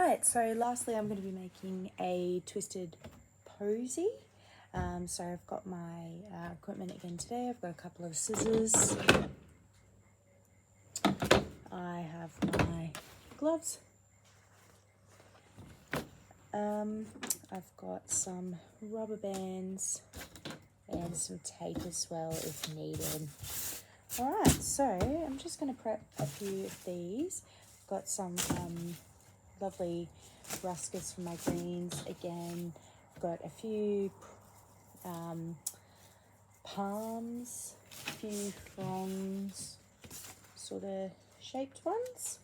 Alright, so lastly I'm going to be making a twisted posy. So I've got my equipment again today. I've got a couple of scissors. I have my gloves. I've got some rubber bands and some tape as well if needed. Alright, so I'm just going to prep a few of these. I've got some lovely ruskers for my greens again. I've got a few palms, a few fronds, sort of shaped ones.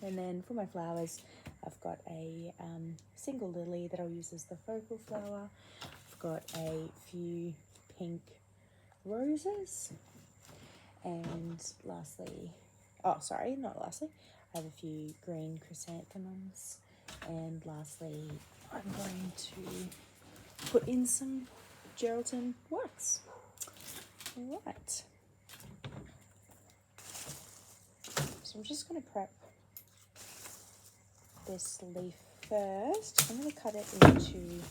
And then for my flowers, I've got a single lily that I'll use as the focal flower. I've got a few pink roses. And lastly, I have a few green chrysanthemums. And lastly, I'm going to put in some gelatin wax. All right. So I'm just going to prep this leaf first. I'm going to cut it into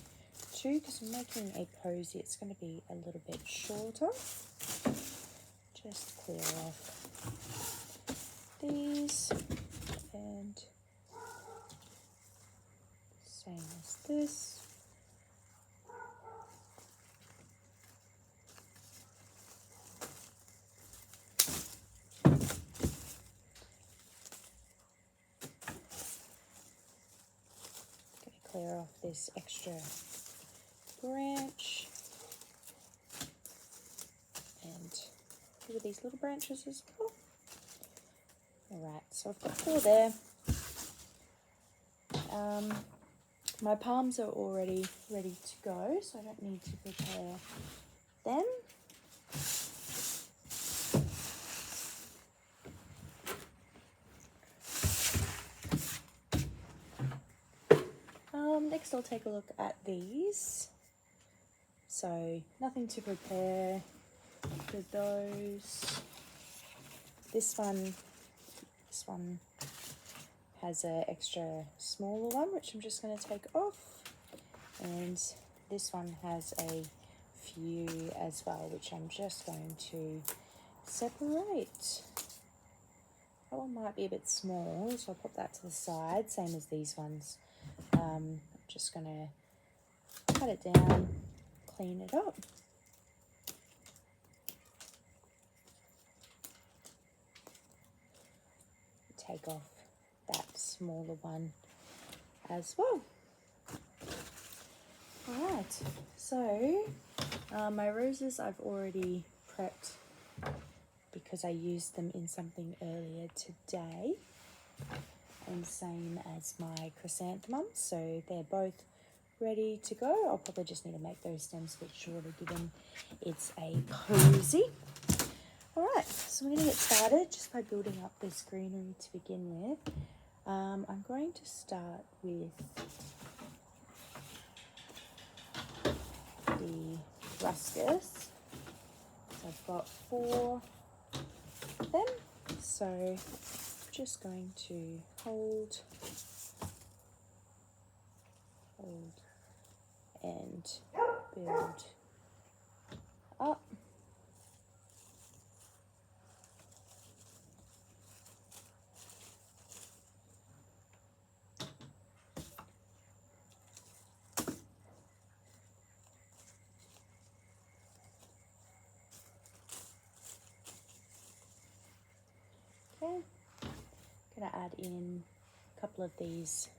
two because I'm making a posy. It's going to be a little bit shorter. Just clear off these and same as this. Clear off this extra branch and look at these little branches as well. Alright, so I've got 4 there. My palms are already ready to go, so I don't need to prepare them. Next I'll take a look at these. So nothing to prepare for those. This one has an extra smaller one, which I'm just going to take off. And this one has a few as well, which I'm just going to separate. That one might be a bit small, so I'll put that to the side, same as these ones. I'm just going to cut it down, clean it up. Take off that smaller one as well. Alright, so my roses I've already prepped because I used them in something earlier today. And same as my chrysanthemums, so they're both ready to go. I'll probably just need to make those stems a bit shorter given it's a posy. Alright, so I'm going to get started just by building up this greenery to begin with. I'm going to start with the ruskers. So I've got 4 of them, so I'm just going to hold and build up. Okay, I'm going to add in a couple of these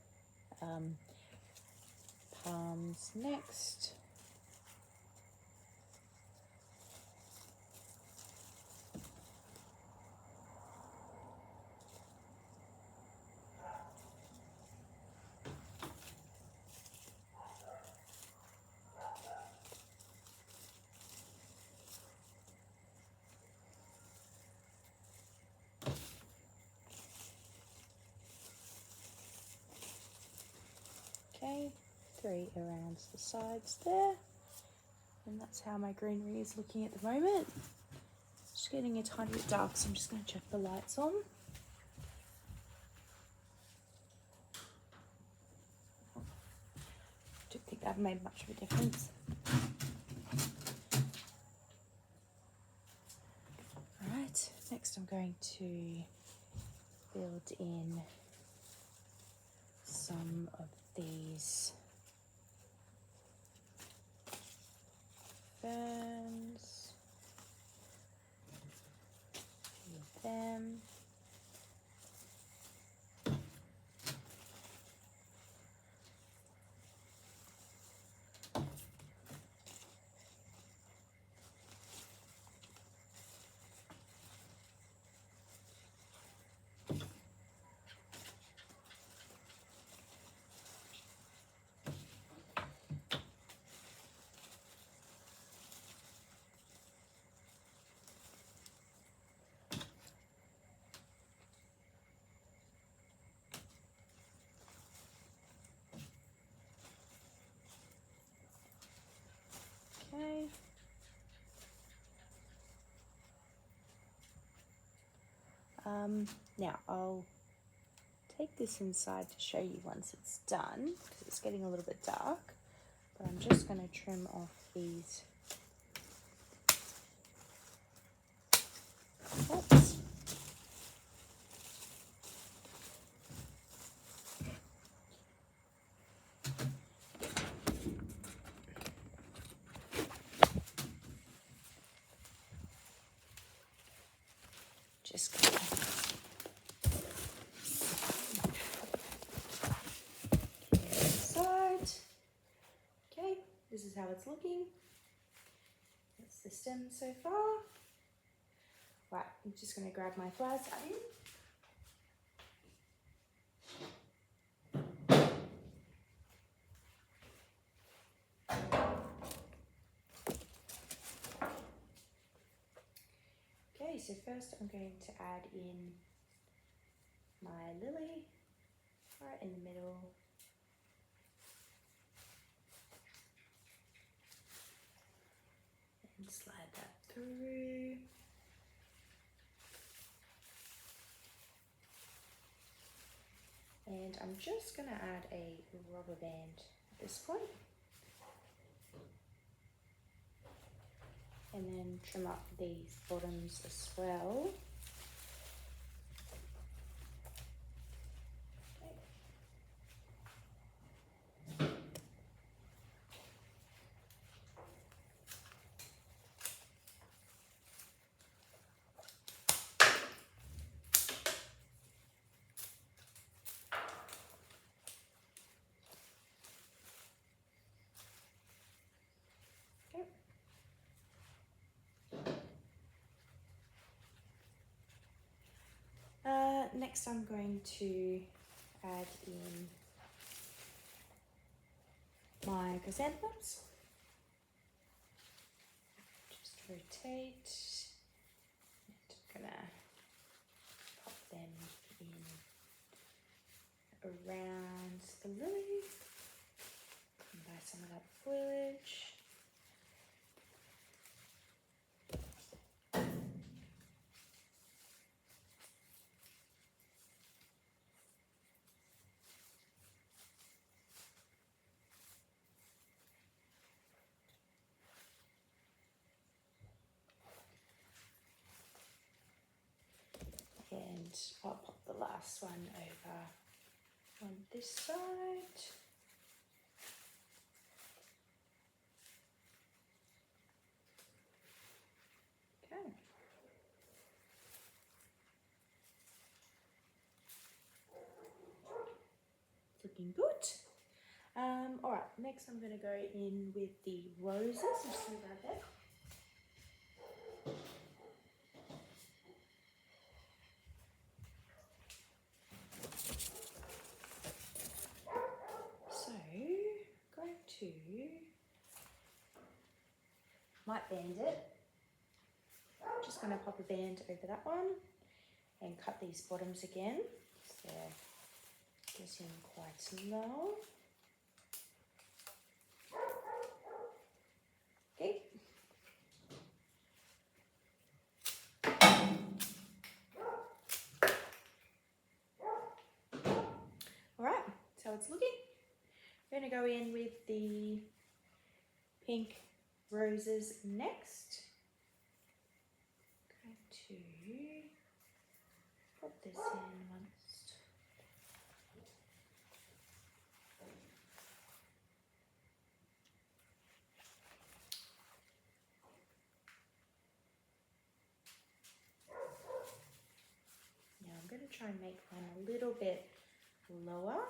palms next. Okay, 3 around the sides there, and that's how my greenery is looking at the moment. It's getting a tiny bit dark, so I'm just going to check the lights on. they haven't made much of a difference. Alright, next I'm going to build in some of these ferns, a few of them. Okay. Now I'll take this inside to show you once it's done, because it's getting a little bit dark, but I'm just going to trim off these pots. Just gonna inside. Okay, this is how it's looking. That's the stem so far. Right, I'm just going to grab my flowers out in. Okay, so first I'm going to add in my lily right in the middle. And slide that through. And I'm just going to add a rubber band at this point. And then trim up these bottoms as well. Next I'm going to add in my chrysanthemums. Just rotate, and I'm gonna pop them in around the lily, combine some of that foliage. And I'll pop the last one over on this side. Okay. Looking good. All right, next I'm going to go in with the roses. Just move that there. So, going to, might band it. Just going to pop a band over that one and cut these bottoms again. So they're getting quite low. Okay. All right, that's how it's looking. I'm going to go in with the pink roses next. I'm going to put this in once. Now I'm going to try and make mine a little bit lower.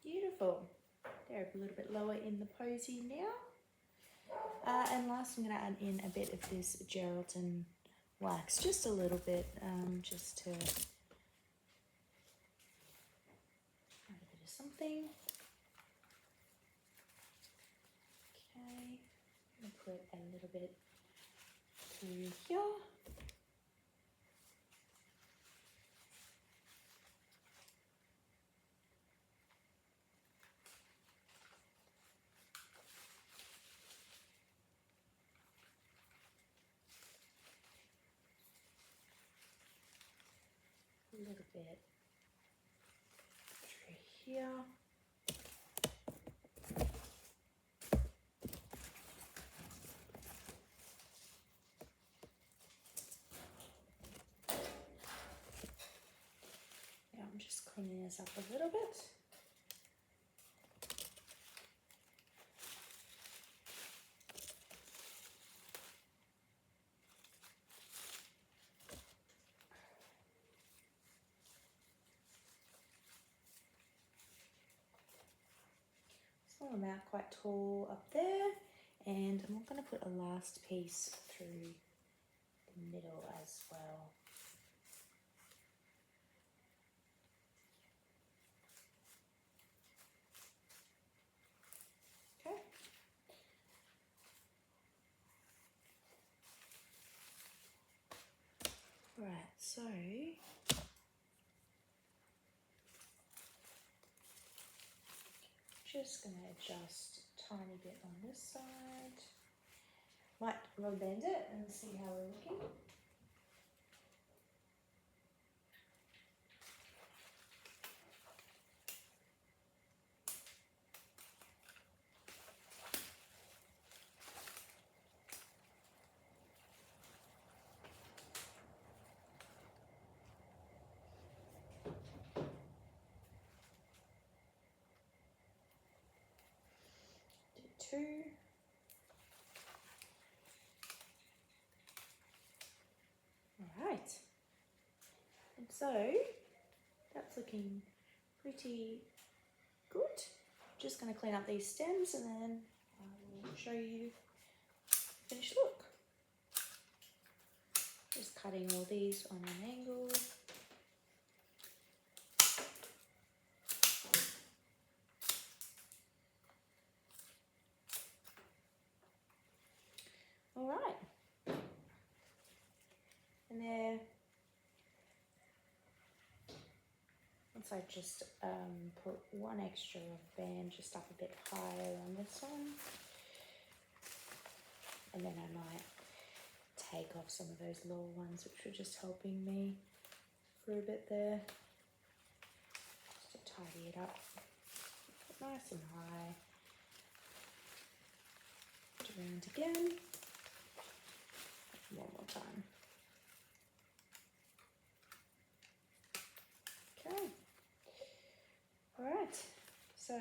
Beautiful. They're a little bit lower in the posy now. And last I'm going to add in a bit of this gelatin wax, just a little bit, just to add a bit of something. Okay, I'm going to put a little bit through here. A little bit through here. Now I'm just cleaning this up a little bit. I'm out quite tall up there, and I'm going to put a last piece through the middle as well. Okay. Right, so just going to adjust a tiny bit on this side. Might rubber band it and see how we're looking. Do 2. Alright, and so that's looking pretty good. Just going to clean up these stems and then I will show you the finished look. Just cutting all these on an angle. Alright, and there, once I just put one extra band just up a bit higher on this one, and then I might take off some of those lower ones which were just helping me for a bit there, just to tidy it up, nice and high. Around again, one more time. Okay, all right, so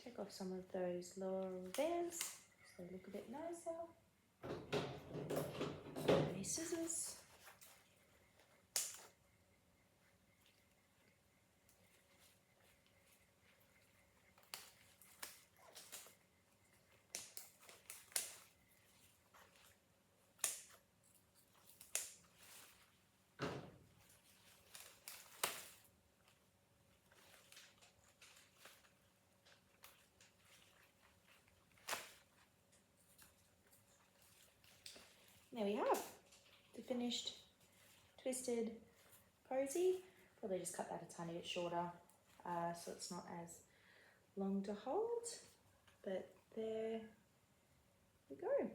take off some of those lower bands so they look a bit nicer. Any scissors. there we have the finished twisted posy. Probably just cut that a tiny bit shorter so it's not as long to hold, but there we go.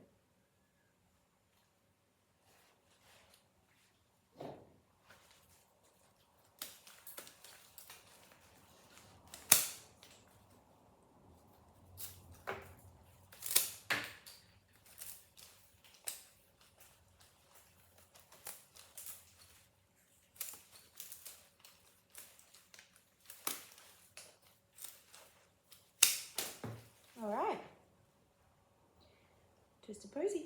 All right, twisted posy.